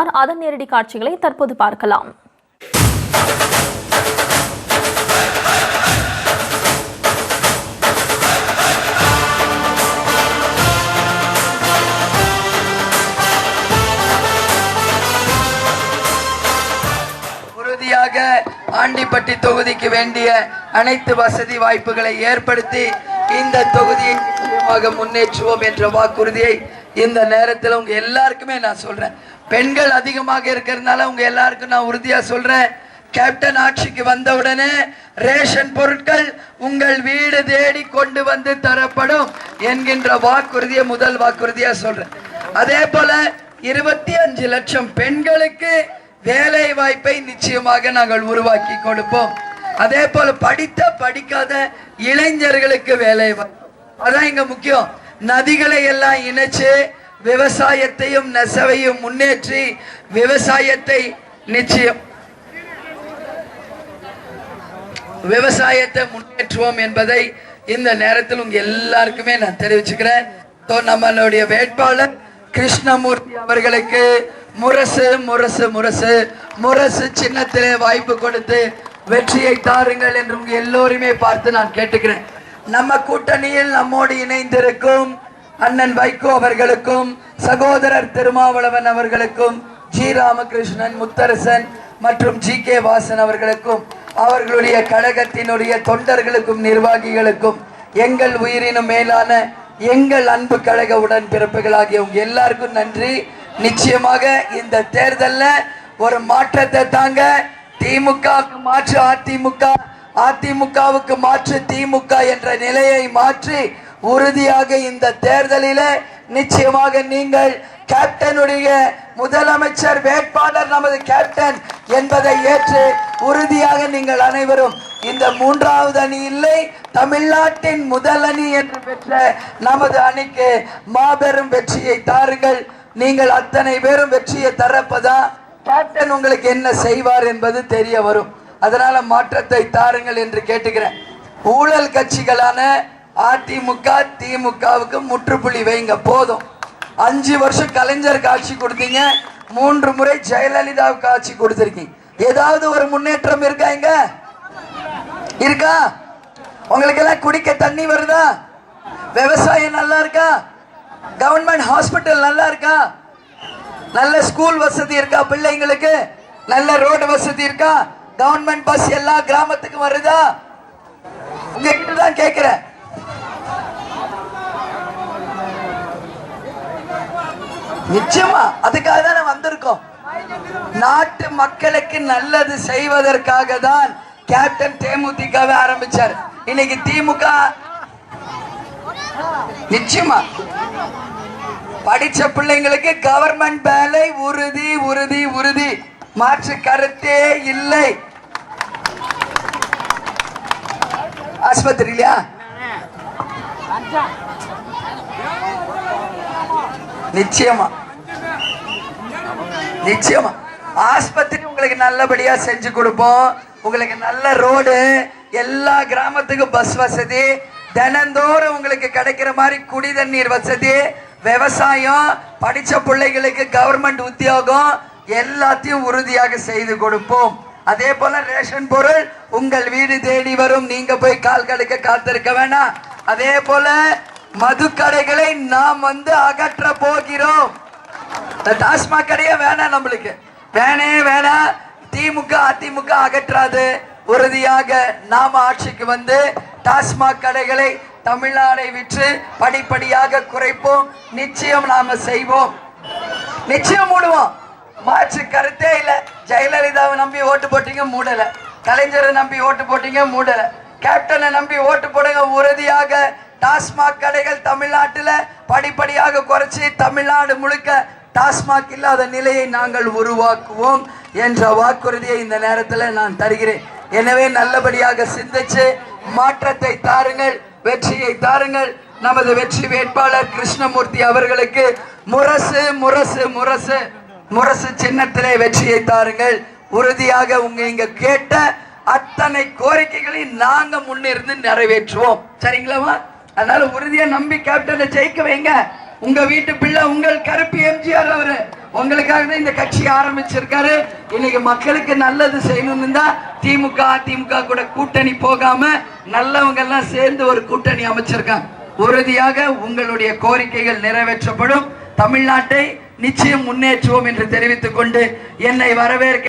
அதன் நேரடி காட்சிகளை தற்போது பார்க்கலாம். உறுதியாக ஆண்டிப்பட்டி தொகுதிக்கு வேண்டிய அனைத்து வசதி வாய்ப்புகளை ஏற்படுத்தி இந்த தொகுதியை முன்னேற்றுவோம் என்ற வாக்குறுதியை இந்த நேரத்தில் உங்க எல்லாருக்குமே நான் சொல்றேன். பெண்கள் அதிகமாக இருக்கிறதுனால உங்க எல்லாருக்கும் நான் உறுதியா சொல்றேன், கேப்டன் ஆட்சிக்கு வந்தவுடனே ரேஷன் பொருட்கள் உங்கள் வீடு தேடி கொண்டு வந்து தரப்படும் என்கின்ற வாக்குறுதியை முதல் வாக்குறுதியா சொல்றேன். அதே போல 25 லட்சம் பெண்களுக்கு வேலை வாய்ப்பை நிச்சயமாக நாங்கள் உருவாக்கி கொடுப்போம். அதே போல படித்த படிக்காத இளைஞர்களுக்கு வேலை வாய்ப்பு, அதான் இங்க முக்கியம். நதிகளை எல்லாம் இணைச்சு விவசாயத்தையும் நெசவையும் முன்னேற்றி விவசாயத்தை முன்னேற்றுவோம் என்பதை இந்த நேரத்தில் உங்க எல்லாருக்குமே நான் தெரிவிச்சுக்கிறேன். நம்மளுடைய வேட்பாளர் கிருஷ்ணமூர்த்தி அவர்களுக்கு முரசு முரசு முரசு முரசு சின்னத்திலே வாய்ப்பு கொடுத்து வெற்றியை தாருங்கள் என்று உங்க எல்லோருமே பார்த்து நான் கேட்டுக்கிறேன். நம்ம கூட்டணியில் நம்மோடு இணைந்திருக்கும் அண்ணன் வைகோ அவர்களுக்கும் சகோதரர் திருமாவளவன் அவர்களுக்கும் ஜி ராமகிருஷ்ணன், முத்தரசன் மற்றும் ஜி.கே. வாசன் அவர்களுக்கும் அவர்களுடைய கழகத்தினுடைய தொண்டர்களுக்கும் நிர்வாகிகளுக்கும் எங்கள் உயிரினும் மேலான எங்கள் அன்பு கழக உடன்பிறப்புகளாகிய உங்க எல்லாருக்கும் நன்றி. நிச்சயமாக இந்த தேர்தலில் ஒரு மாற்றத்தை தாங்க. திமுகவுக்கு மாற்று அதிமுக, அதிமுகவுக்கு மாற்று திமுக என்ற நிலையை மாற்றி உறுதியாக இந்த தேர்தலில் நிச்சயமாக நீங்கள் கேப்டனுடைய முதலமைச்சர் வேட்பாளர் நமது கேப்டன் என்பதை ஏற்று உறுதியாக நீங்கள் அனைவரும் இந்த 3வது அணி இல்லை, தமிழ்நாட்டின் முதல் அணி என்று பெற்ற நமது அணிக்கு மாபெரும் வெற்றியை தாருங்கள். நீங்கள் அத்தனை பேரும் வெற்றியை தரப்பதா கேப்டன் உங்களுக்கு என்ன செய்வார் என்பது தெரிய வரும். அதனால மாற்றத்தை தாருங்கள் என்று கேட்டுக்கிறேன். ஊழல் கட்சிகளான அதிமுக திமுகவுக்கு முற்றுப்புள்ளி வைங்க. போதும். 5 வருஷம் கலைஞருக்கு ஆட்சி கொடுத்தீங்க, 3 முறை ஜெயலலிதாவுக்கு ஆட்சி கொடுத்திருக்கீங்க. ஏதாவது ஒரு முன்னேற்றம் இருக்கா? இங்க இருக்கா? உங்களுக்கு எல்லாம் குடிக்க தண்ணி வருதா? விவசாயம் நல்லா இருக்கா? கவர்மெண்ட் ஹாஸ்பிட்டல் நல்லா இருக்கா? நல்ல ஸ்கூல் வசதி இருக்கா? பிள்ளைங்களுக்கு நல்ல ரோடு வசதி இருக்கா? கவர்மெண்ட் பஸ் எல்லா கிராமத்துக்கும் வருதா? உங்ககிட்ட தான் கேட்கிறேன். நிச்சயமா அதுக்காக தான் வந்திருக்கோம். நாட்டு மக்களுக்கு நல்லது செய்வதற்காக தான் கேப்டன் தேமுதிகவை ஆரம்பிச்சார். இன்னைக்கு திமுக நிச்சயமா படிச்ச பிள்ளைங்களுக்கு கவர்மெண்ட் வேலை உறுதி உறுதி உறுதி, மாற்று கருத்தே இல்லை. ஆஸ்பத்திரி இல்லையா? நிச்சயமா நிச்சயமா ஆஸ்பத்திரி உங்களுக்கு நல்லபடியா செஞ்சு கொடுப்போம். உங்களுக்கு நல்ல ரோடு, எல்லா கிராமத்துக்கும் பஸ் வசதி, தினந்தோறும் உங்களுக்கு கிடைக்கிற மாதிரி குடி தண்ணீர் வசதி, விவசாயம், படிச்ச பிள்ளைகளுக்கு கவர்மெண்ட் உத்தியோகம் எல்லாத்தையும் உறுதியாக செய்து கொடுப்போம். அதே போல ரேஷன் பொருள் உங்கள் வீடு தேடி வரும். நீங்க போய் கால் கடுக்க காத்திருக்க வேணாம். அதே போல மதுக்கடைகளை நாம் அகற்ற போகிறோம். டாஸ்மாக் கடையே வேணாம், நம்மளுக்கு வேணே வேணாம். திமுக அதிமுக அகற்றாது. உறுதியாக நாம ஆட்சிக்கு வந்து டாஸ்மாக் கடைகளை தமிழ்நாடை விற்று படிப்படியாக குறைப்போம். நிச்சயம் நாம செய்வோம், நிச்சயம் மூடுவோம். மாற்று கருத்தே இல்லை. ஜெயலலிதாவை நம்பி ஓட்டு போட்டீங்க, மூடல. கலைஞரை நம்பி ஓட்டு போட்டீங்க, மூடல. கேப்டனை நம்பி ஓட்டு போடுங்க. உறுதியாக டாஸ்மாக் கடைகள் தமிழ்நாட்டில் படிப்படியாக குறைச்சி தமிழ்நாடு முழுக்க டாஸ்மாக் இல்லாத நிலையை நாங்கள் உருவாக்குவோம் என்ற வாக்குறுதியை இந்த நேரத்தில் நான் தருகிறேன். எனவே நல்லபடியாக சிந்திச்சு மாற்றத்தை தாருங்கள், வெற்றியை தாருங்கள். நமது வெற்றி வேட்பாளர் கிருஷ்ணமூர்த்தி அவர்களுக்கு முரசு முரசு முரசு முரசு சின்னத்திலே வெற்றியை தாருங்கள். உறுதியாக இங்க கேட்ட அத்தனை கோரிக்கைகளை நாங்க முன்னிருந்து நிறைவேற்றுவோம். சரிங்களா? அதனால உறுதியா நம்பி கேப்டனை ஜெயிக்க வைங்க. உங்க வீட்டு பிள்ளை உங்கள் கருப்பு எம்ஜிஆர் அவரு உங்களுக்காக தான் இந்த கட்சி ஆரம்பிச்சிருக்காரு. இன்னைக்கு மக்களுக்கு நல்லது செய்யணும்னு தான் திமுக கூட கூட்டணி போகாம நல்லவங்க எல்லாம் சேர்ந்து ஒரு கூட்டணி அமைச்சிருக்காங்க. உறுதியாக உங்களுடைய கோரிக்கைகள் நிறைவேற்றப்படும். தமிழ்நாட்டை நிச்சயம் முன்னேற்றுவோம் என்று தெரிவித்துக் கொண்டு என்னை வரவேற்க